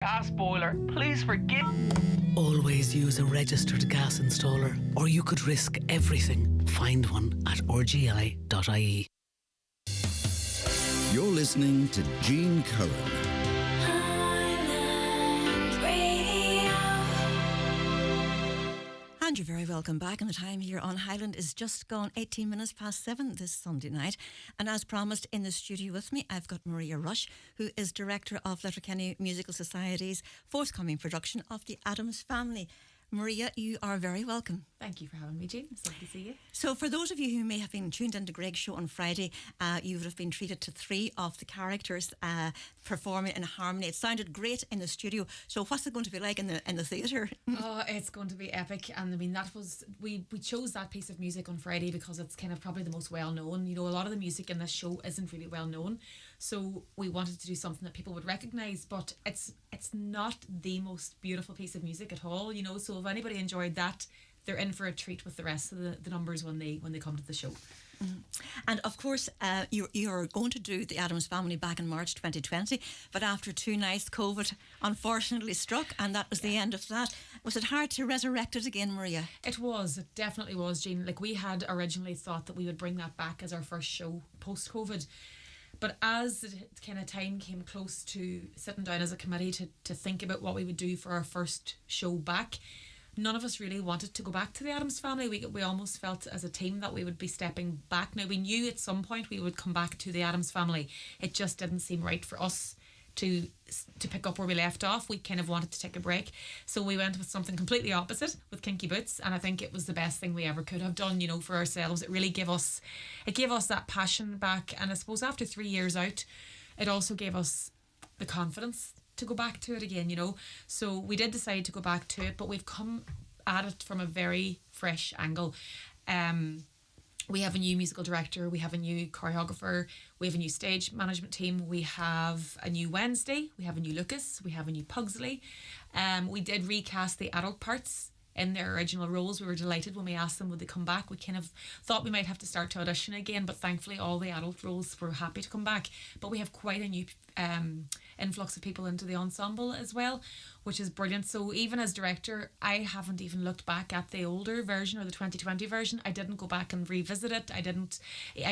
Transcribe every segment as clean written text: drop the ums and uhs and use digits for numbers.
gas boiler, please forgive. Always use a registered gas installer, or you could risk everything. Find one at rgi.ie. You're listening to Gene Curran. And you're very welcome back. And the time here on Highland is just gone 18 minutes past 7 this Sunday night. And as promised, in the studio with me, I've got Maria Rushe, who is director of Letterkenny Musical Society's forthcoming production of the Addams Family. Maria, you are very welcome. Thank you for having me, Jean. It's lovely to see you. So for those of you who may have been tuned into Greg's show on Friday, you would have been treated to 3 of the characters performing in harmony. It sounded great in the studio. So what's it going to be like in the theatre? Oh, it's going to be epic. And I mean, that was we chose that piece of music on Friday because it's kind of probably the most well known. You know, a lot of the music in this show isn't really well known. So we wanted to do something that people would recognise, but it's not the most beautiful piece of music at all, you know. So if anybody enjoyed that, they're in for a treat with the rest of the numbers when they come to the show. Mm. And of course, you're going to do the Addams Family back in March 2020, but after 2 nights, COVID unfortunately struck, and that was the end of that. Was it hard to resurrect it again, Maria? It definitely was, Jean. Like, we had originally thought that we would bring that back as our first show post-COVID. But as the kind of time came close to sitting down as a committee to think about what we would do for our first show back, none of us really wanted to go back to the Addams Family. We almost felt as a team that we would be stepping back. Now, we knew at some point we would come back to the Addams Family. It just didn't seem right for us to pick up where we left off. We kind of wanted to take a break, so we went with something completely opposite with Kinky Boots, and I think it was the best thing we ever could have done, you know, for ourselves. It really gave us that passion back, and I suppose after 3 years out, it also gave us the confidence to go back to it again, you know. So we did decide to go back to it, but we've come at it from a very fresh angle. We have a new musical director, we have a new choreographer, we have a new stage management team, we have a new Wednesday, we have a new Lucas, we have a new Pugsley. We did recast the adult parts in their original roles. We were delighted when we asked them would they come back. We kind of thought we might have to start to audition again, but thankfully all the adult roles were happy to come back. But we have quite a new influx of people into the ensemble as well, which is brilliant. So even as director, I haven't even looked back at the older version or the 2020 version. I didn't go back and revisit it. I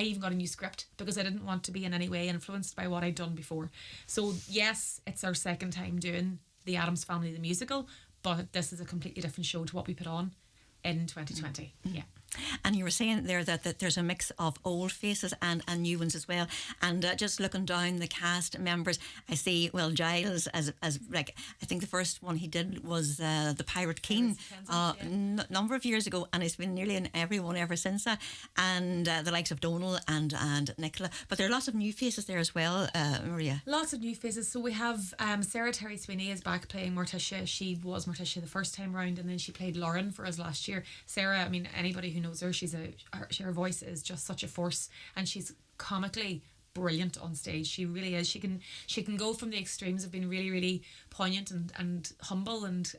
even got a new script because I didn't want to be in any way influenced by what I'd done before. So yes, it's our second time doing the Addams Family the musical, but this is a completely different show to what we put on in 2020. Yeah. And you were saying there that there's a mix of old faces and new ones as well. And just looking down the cast members, I see, well, Giles as like, I think the first one he did was the Pirate King number of years ago, and he's been nearly in everyone ever since that. And the likes of Donal and Nicola. But there are lots of new faces there as well, Maria. Lots of new faces. So we have Sarah Terry Sweeney is back playing Morticia. She was Morticia the first time round, and then she played Lauren for us last year. Sarah, I mean, anybody who knows her, her voice is just such a force, and she's comically brilliant on stage. She really is. She can go from the extremes of being really, really poignant and humble and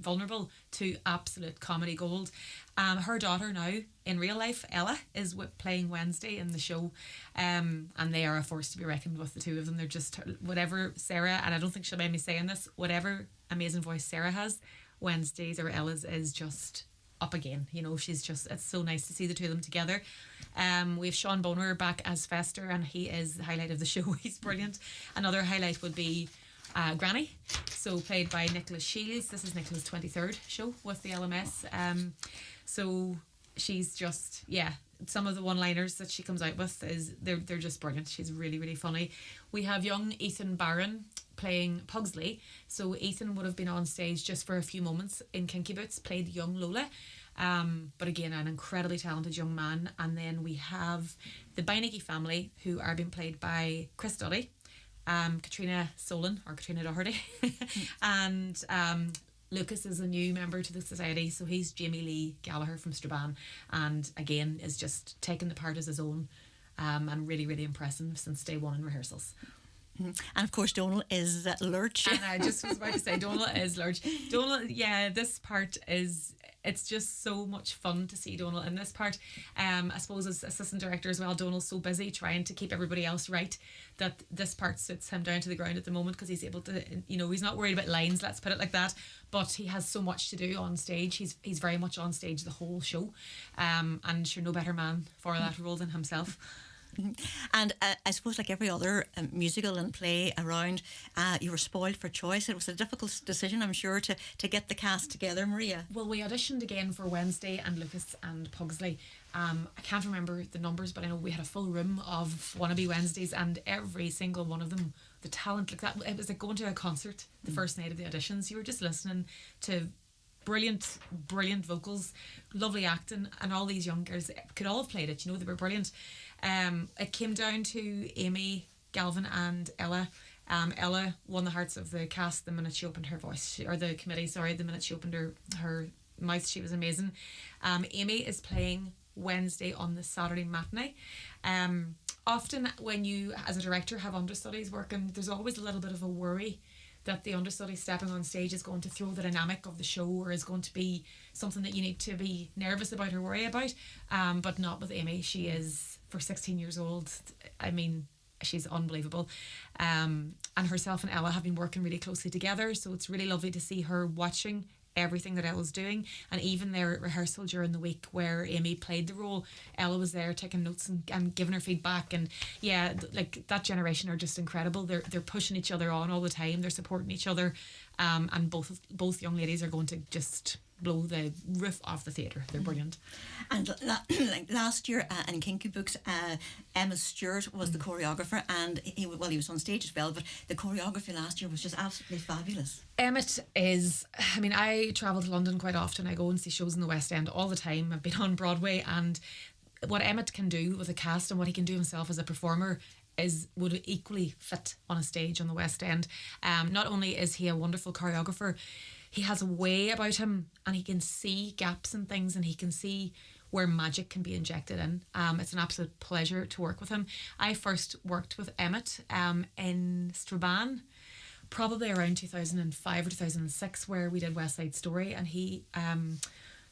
vulnerable to absolute comedy gold. Her daughter now in real life, Ella, is playing Wednesday in the show, and they are a force to be reckoned with. The two of them, they're just whatever Sarah, and I don't think she'll mind me saying this, whatever amazing voice Sarah has, Wednesday's or Ella's is just up again. You know, it's so nice to see the two of them together. We have Sean Boner back as Fester, and he is the highlight of the show. He's brilliant. Another highlight would be Granny, so played by Nicholas Shields. This is Nicola's 23rd show with the LMS. So she's just, some of the one-liners that she comes out with they're just brilliant. She's really, really funny. We have young Ethan Barron playing Pugsley. So Ethan would have been on stage just for a few moments in Kinky Boots, played young Lola. But again, an incredibly talented young man. And then we have the Beinecke family, who are being played by Chris Duddy, Katrina Solon, or Katrina Doherty, and Lucas is a new member to the society, so he's Jamie Lee Gallagher from Strabane, and again is just taking the part as his own, and really, really impressive since day one in rehearsals. And of course Donal is Lurch. And I just was about to say Donal is Lurch. Donal, this part is it's just so much fun to see Donal in this part. I suppose as assistant director as well, Donal's so busy trying to keep everybody else right that this part suits him down to the ground at the moment, because he's able to, he's not worried about lines, let's put it like that, but he has so much to do on stage. He's very much on stage the whole show, and sure, no better man for that role than himself. And I suppose, like every other musical and play around, you were spoiled for choice. It was a difficult decision, I'm sure, to get the cast together, Maria. Well, we auditioned again for Wednesday and Lucas and Pugsley. I can't remember the numbers, but I know we had a full room of wannabe Wednesdays, and every single one of them, the talent, like that, it was like going to a concert the first night of the auditions. You were just listening to brilliant vocals, lovely acting, and all these young girls could all have played it. They were brilliant. It came down to Amy, Galvin and Ella. Ella won the hearts of the cast the minute she opened her voice, or the committee, sorry, the minute she opened her mouth. She was amazing. Amy is playing Wednesday on the Saturday matinee. Often when you as a director have understudies working, there's always a little bit of a worry that the understudy stepping on stage is going to throw the dynamic of the show, or is going to be something that you need to be nervous about or worry about. But not with Amy. She is, for 16 years old, I mean, she's unbelievable. And herself and Ella have been working really closely together, so it's really lovely to see her watching everything that Ella's doing. And even their rehearsal during the week where Amy played the role, Ella was there taking notes and giving her feedback. And yeah, like that generation are just incredible. They're pushing each other on all the time, they're supporting each other, and both young ladies are going to just blow the roof off the theatre. They're brilliant. And like last year in Kinky Books, Emma Stewart was the choreographer, and he was on stage as well, but the choreography last year was just absolutely fabulous. Emmett is, I mean, I travel to London quite often. I go and see shows in the West End all the time. I've been on Broadway, and what Emmett can do with a cast and what he can do himself as a performer would equally fit on a stage on the West End. Not only is he a wonderful choreographer, he has a way about him, and he can see gaps and things, and he can see where magic can be injected in. It's an absolute pleasure to work with him. I first worked with Emmett in Strabane, probably around 2005 or 2006, where we did West Side Story, and he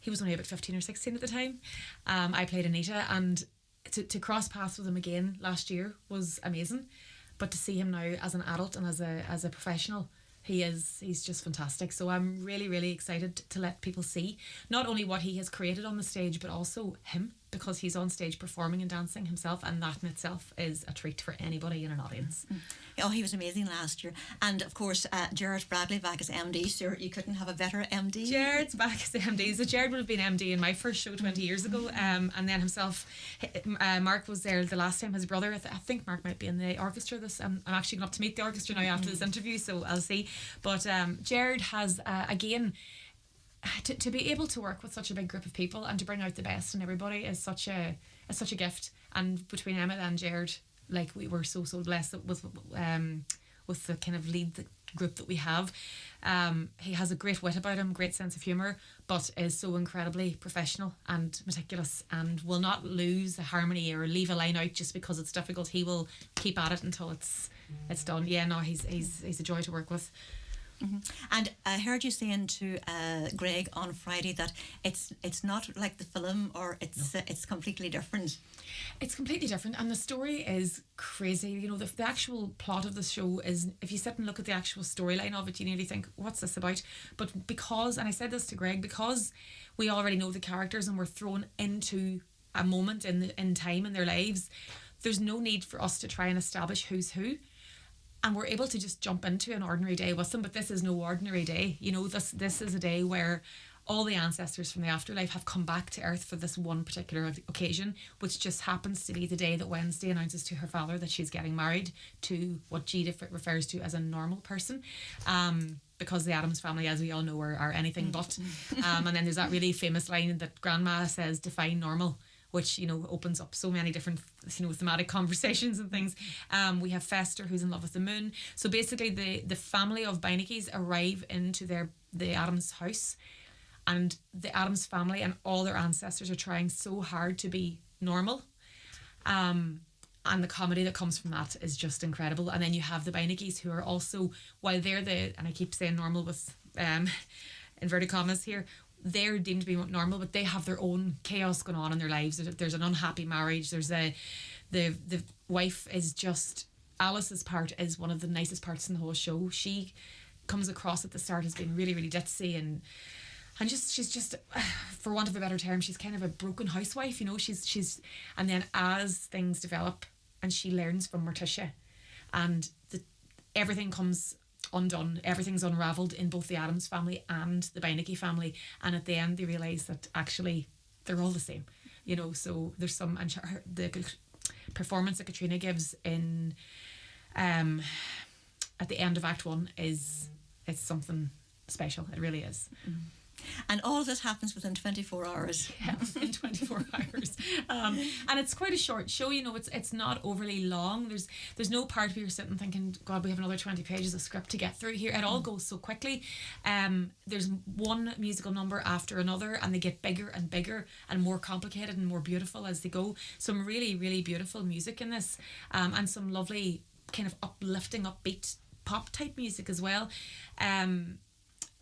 was only about 15 or 16 at the time. I played Anita, and to cross paths with him again last year was amazing. But to see him now as an adult and as a professional, he's just fantastic. So I'm really, really excited to let people see not only what he has created on the stage, but also him, because he's on stage performing and dancing himself, and that in itself is a treat for anybody in an audience. Oh, he was amazing last year. And of course, Gerard Bradley back as MD, so you couldn't have a better MD. Jared's back as MD. So Jared would have been MD in my first show 20 years ago, and then himself, Mark was there the last time, his brother. I think Mark might be in the orchestra this. I'm actually going up to meet the orchestra now after this interview, so I'll see. But Jared has, again, to be able to work with such a big group of people and to bring out the best in everybody is such a gift. And between Emmett and Jared, like, we were so blessed with the kind of lead group that we have. He has a great wit about him, great sense of humour, but is so incredibly professional and meticulous, and will not lose a harmony or leave a line out just because it's difficult. He will keep at it until it's done. Yeah, no, he's a joy to work with. Mm-hmm. And I heard you saying to Greg on Friday that it's not like the film, or it's completely different. It's completely different, and the story is crazy. The actual plot of the show is, if you sit and look at the actual storyline of it, you nearly think, what's this about? But because, and I said this to Greg, because we already know the characters and we're thrown into a moment in time in their lives, there's no need for us to try and establish who's who. And we're able to just jump into an ordinary day with them. But this is no ordinary day. This is a day where all the ancestors from the afterlife have come back to Earth for this one particular occasion, which just happens to be the day that Wednesday announces to her father that she's getting married to what Gita refers to as a normal person. Because the Addams family, as we all know, are anything but. And then there's that really famous line that Grandma says, define normal, which, opens up so many different, thematic conversations and things. We have Fester, who's in love with the moon. So basically the family of Beinecke's arrive into the Addams house, and the Addams family and all their ancestors are trying so hard to be normal. And the comedy that comes from that is just incredible. And then you have the Beinecke's, who are also, while they're and I keep saying normal with inverted commas here, they're deemed to be normal, but they have their own chaos going on in their lives. There's an unhappy marriage. There's the wife is just, Alice's part is one of the nicest parts in the whole show. She comes across at the start as being really, really ditzy and she's just, for want of a better term, she's kind of a broken housewife, you know. She's and then as things develop and she learns from Morticia, and everything comes undone, everything's unravelled in both the Addams family and the Beinecke family, and at the end they realise that actually they're all the same, you know. So there's some, and the performance that Katrina gives in at the end of Act 1 it's something special. It really is. And all of this happens within 24 hours. Yeah, within 24 hours. And it's quite a short show, you know. It's not overly long. There's no part where you're sitting thinking, God, we have another 20 pages of script to get through here. It all goes so quickly. There's one musical number after another, and they get bigger and bigger and more complicated and more beautiful as they go. Some really, really beautiful music in this, and some lovely kind of uplifting, upbeat pop type music as well.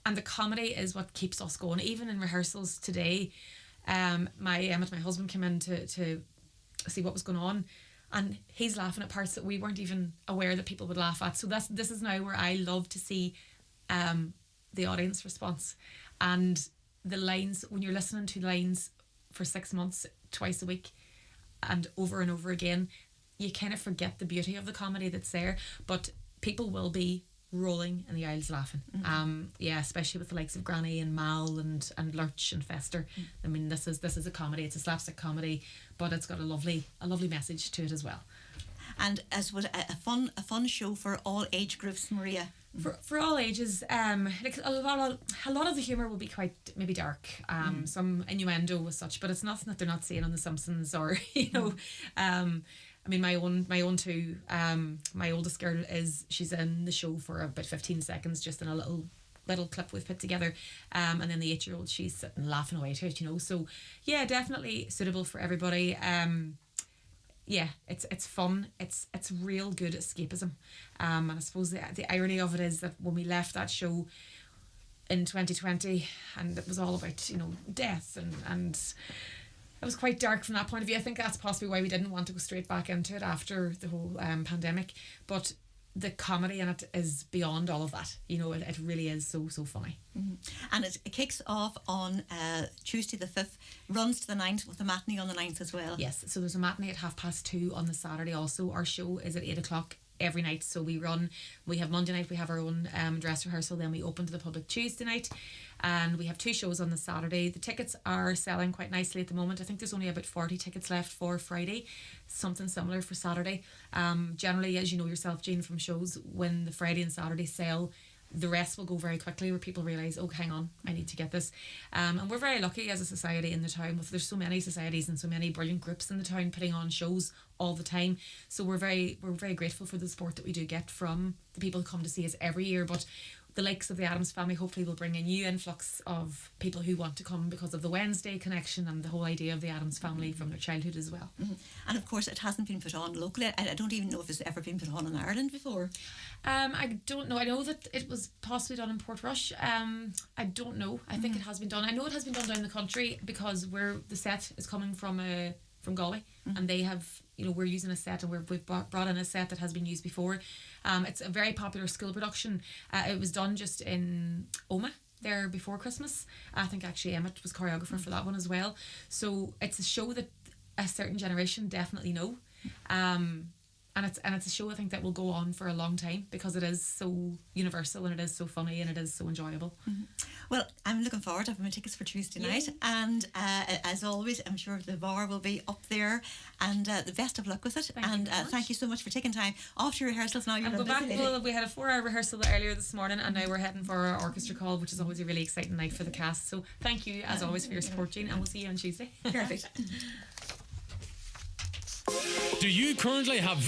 And the comedy is what keeps us going. Even in rehearsals today, my husband came in to see what was going on, and he's laughing at parts that we weren't even aware that people would laugh at. So this is now where I love to see the audience response, and the lines, when you're listening to lines for 6 months, twice a week, and over again, you kind of forget the beauty of the comedy that's there. But people will be rolling in the aisles laughing. Especially with the likes of Granny and Mal and Lurch and Fester. I mean, this is a comedy. It's a slapstick comedy, but it's got a lovely message to it as well. And as was a fun show for all age groups, Maria. For all ages, like a lot of the humour will be quite maybe dark, some innuendo as such, but it's nothing that they're not seeing on The Simpsons or you know. I mean, my own two. My oldest girl she's in the show for about 15 seconds, just in a little clip we've put together, and then the 8-year-old, she's sitting laughing away to it, you know. So yeah, definitely suitable for everybody. Yeah, it's fun. It's real good escapism. And I suppose the irony of it is that when we left that show in 2020, and it was all about, you know, death and it was quite dark from that point of view. I think that's possibly why we didn't want to go straight back into it after the whole pandemic. But the comedy in it is beyond all of that. You know, it really is so funny. And it kicks off on Tuesday the 5th, runs to the 9th, with a matinee on the 9th as well. Yes, so there's a matinee at 2:30 on the Saturday also. Our show is at 8 o'clock every night. So we have Monday night, we have our own dress rehearsal, then we open to the public Tuesday night, and we have 2 shows on the Saturday. The tickets are selling quite nicely at the moment. I think there's only about 40 tickets left for Friday, something similar for Saturday. Generally, as you know yourself, Jean, from shows, when the Friday and Saturday sell, the rest will go very quickly, where people realise, oh, hang on, I need to get this. And we're very lucky as a society in the town. There's so many societies and so many brilliant groups in the town putting on shows all the time. So we're very grateful for the support that we do get from the people who come to see us every year. But the likes of the Addams family hopefully will bring a new influx of people who want to come because of the Wednesday connection and the whole idea of the Addams family from their childhood as well. And of course it hasn't been put on locally. I don't even know if it's ever been put on in Ireland before. I don't know. I know that it was possibly done in Portrush. I don't know. I think it has been done. I know it has been done down the country because the set is coming from Galway, and they have, you know, we're using a set, and we've brought in a set that has been used before. It's a very popular school production. It was done just in Oma there before Christmas. I think actually Emmett was choreographer for that one as well. So it's a show that a certain generation definitely know. And it's a show I think that will go on for a long time because it is so universal and it is so funny and it is so enjoyable. Well, I'm looking forward to having my tickets for Tuesday night, and as always, I'm sure the bar will be up there, and the best of luck with it. Thank you so much for taking time after rehearsals. Now you're back. Well, we had a 4-hour rehearsal earlier this morning, and now we're heading for our orchestra call, which is always a really exciting night for the cast. So thank you as always for your support, Jean, and we'll see you on Tuesday. Perfect. Do you currently have